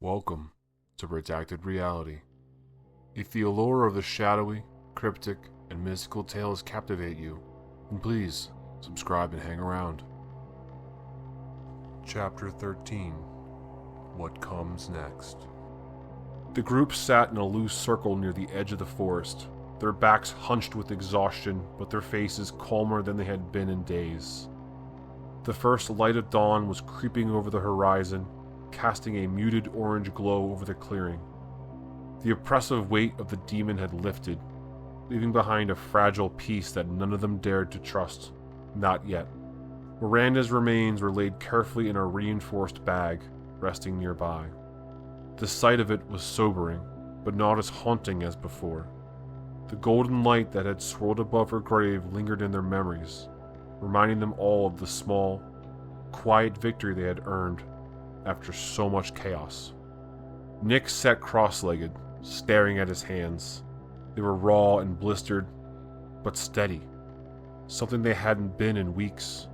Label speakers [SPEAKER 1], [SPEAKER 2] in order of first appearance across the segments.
[SPEAKER 1] Welcome to Redacted Reality. If the allure of the shadowy, cryptic, and mystical tales captivate you, then please subscribe and hang around. Chapter 13. What Comes Next. The group sat in a loose circle near the edge of the forest, their backs hunched with exhaustion, but their faces calmer than they had been in days. The first light of dawn was creeping over the horizon, casting a muted orange glow over the clearing. The oppressive weight of the demon had lifted, leaving behind a fragile peace that none of them dared to trust. Not yet. Miranda's remains were laid carefully in a reinforced bag, resting nearby. The sight of it was sobering, but not as haunting as before. The golden light that had swirled above her grave lingered in their memories, reminding them all of the small, quiet victory they had earned after so much chaos. Nick sat cross-legged, staring at his hands. They were raw and blistered, but steady, something they hadn't been in weeks.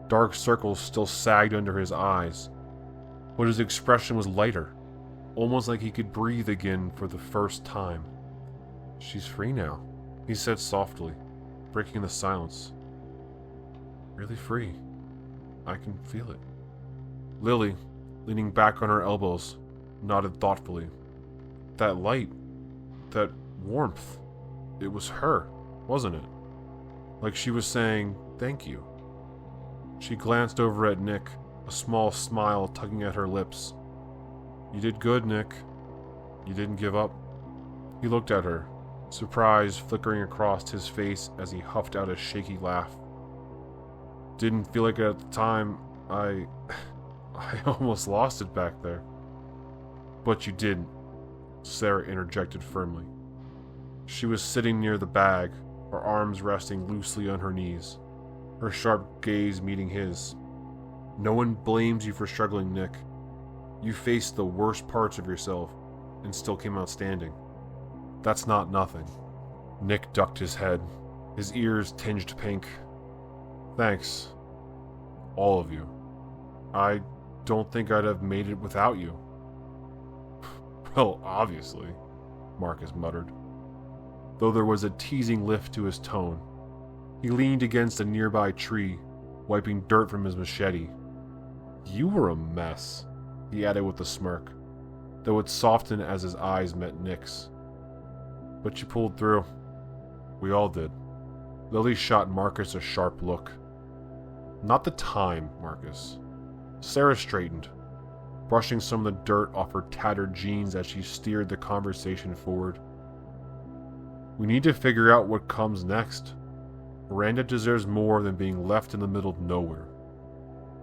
[SPEAKER 1] Dark circles still sagged under his eyes, but his expression was lighter, almost like he could breathe again for the first time. "She's free now," he said softly, breaking the silence. "Really free. I can feel it." Lily, leaning back on her elbows, nodded thoughtfully. That light, that warmth, it was her, wasn't it? Like she was saying, "Thank you." She glanced over at Nick, a small smile tugging at her lips. "You did good, Nick. You didn't give up." He looked at her, surprise flickering across his face as he huffed out a shaky laugh. "Didn't feel like it at the time. I almost lost it back there." "But you didn't," Sarah interjected firmly. She was sitting near the bag, her arms resting loosely on her knees, her sharp gaze meeting his. "No one blames you for struggling, Nick. You faced the worst parts of yourself and still came out standing. That's not nothing." Nick ducked his head, his ears tinged pink. "Thanks. All of you. I don't think I'd have made it without you." "Well, obviously," Marcus muttered, though there was a teasing lift to his tone. He leaned against a nearby tree, wiping dirt from his machete. "You were a mess," he added with a smirk, though it softened as his eyes met Nick's. "But you pulled through. We all did." Lily shot Marcus a sharp look. "Not the time, Marcus." Sarah straightened, brushing some of the dirt off her tattered jeans as she steered the conversation forward. "We need to figure out what comes next. Miranda deserves more than being left in the middle of nowhere."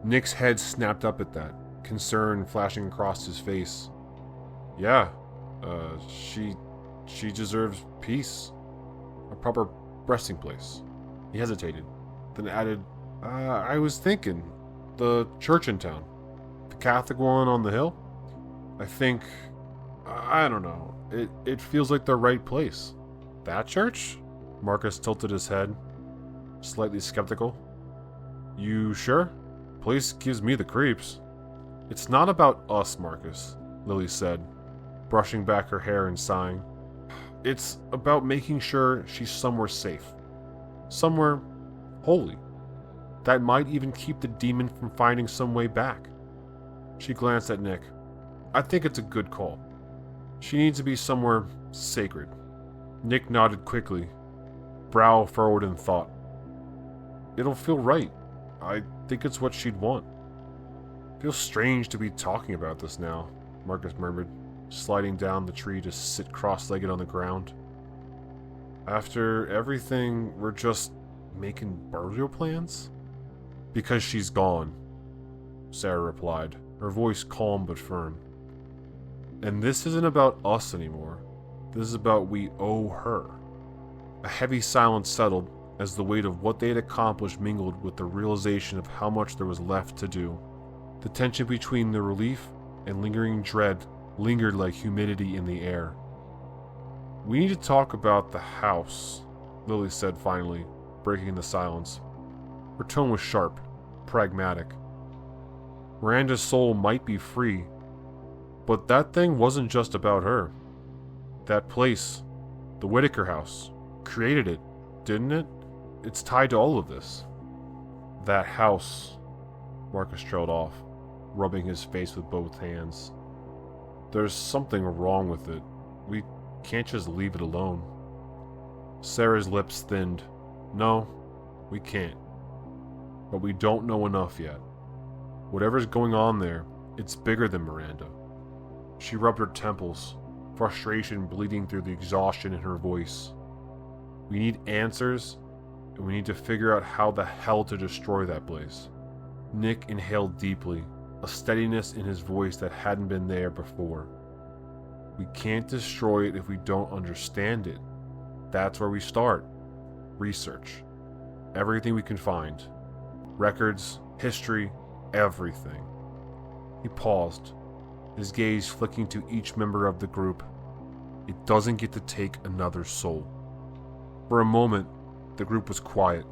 [SPEAKER 1] Nick's head snapped up at that, concern flashing across his face. "Yeah, she deserves peace. A proper resting place." He hesitated, then added, I was thinking, the church in town. The Catholic one on the hill? I don't know. It feels like the right place." "That church?" Marcus tilted his head, slightly skeptical. "You sure? Place gives me the creeps." "It's not about us, Marcus," Lily said, brushing back her hair and sighing. "It's about making sure she's somewhere safe. Somewhere holy. That might even keep the demon from finding some way back." She glanced at Nick. "I think it's a good call. She needs to be somewhere sacred." Nick nodded quickly, brow furrowed in thought. "It'll feel right. I think it's what she'd want." "Feels strange to be talking about this now," Marcus murmured, sliding down the tree to sit cross-legged on the ground. "After everything, we're just making burial plans?" "Because she's gone," Sarah replied, her voice calm but firm. "And this isn't about us anymore. This is about we owe her." A heavy silence settled as the weight of what they had accomplished mingled with the realization of how much there was left to do. The tension between the relief and lingering dread lingered like humidity in the air. "We need to talk about the house," Lily said finally, breaking the silence. Her tone was sharp, pragmatic. "Miranda's soul might be free, But that thing wasn't just about her. That place, the Whittaker house, created it, didn't it? It's tied to all of this. That house, Marcus trailed off, rubbing his face with both hands. There's something wrong with it. We can't just leave it alone. Sarah's lips thinned. No, we can't. But we don't know enough yet. Whatever's going on there, it's bigger than Miranda. She rubbed her temples, frustration bleeding through the exhaustion in her voice. We need answers, and we need to figure out how the hell to destroy that place. Nick inhaled deeply, a steadiness in his voice that hadn't been there before. We can't destroy it if we don't understand it. That's where we start. Research. Everything we can find. Records, history, everything. He paused, his gaze flicking to each member of the group. It doesn't get to take another soul. For a moment, the group was quiet,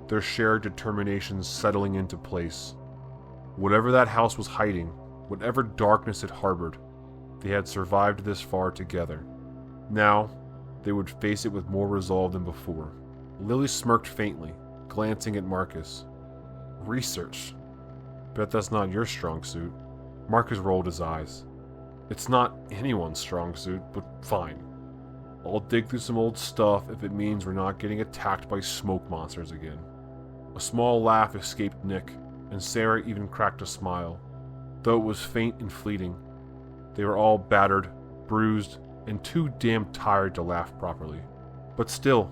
[SPEAKER 1] their shared determination settling into place. Whatever that house was hiding, whatever darkness it harbored, they had survived this far together. Now, they would face it with more resolve than before. Lily smirked faintly, glancing at Marcus. Research. Bet that's not your strong suit. Marcus rolled his eyes. It's not anyone's strong suit, but fine. I'll dig through some old stuff if it means we're not getting attacked by smoke monsters again. A small laugh escaped Nick, and Sarah even cracked a smile. Though it was faint and fleeting, they were all battered, bruised, and too damn tired to laugh properly. But still,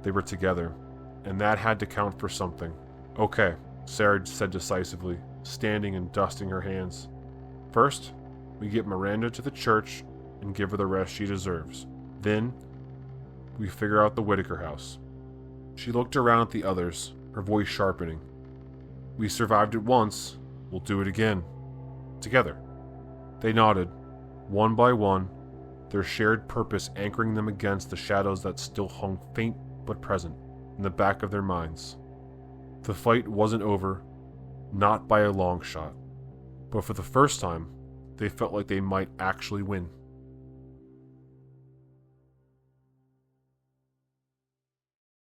[SPEAKER 1] they were together, and that had to count for something. Okay, Sarah said decisively, standing and dusting her hands. First, we get Miranda to the church and give her the rest she deserves. Then, we figure out the Whittaker house. She looked around at the others, her voice sharpening. We survived it once, we'll do it again. Together. They nodded, one by one, their shared purpose anchoring them against the shadows that still hung faint but present in the back of their minds. The fight wasn't over, not by a long shot, but for the first time, they felt like they might actually win.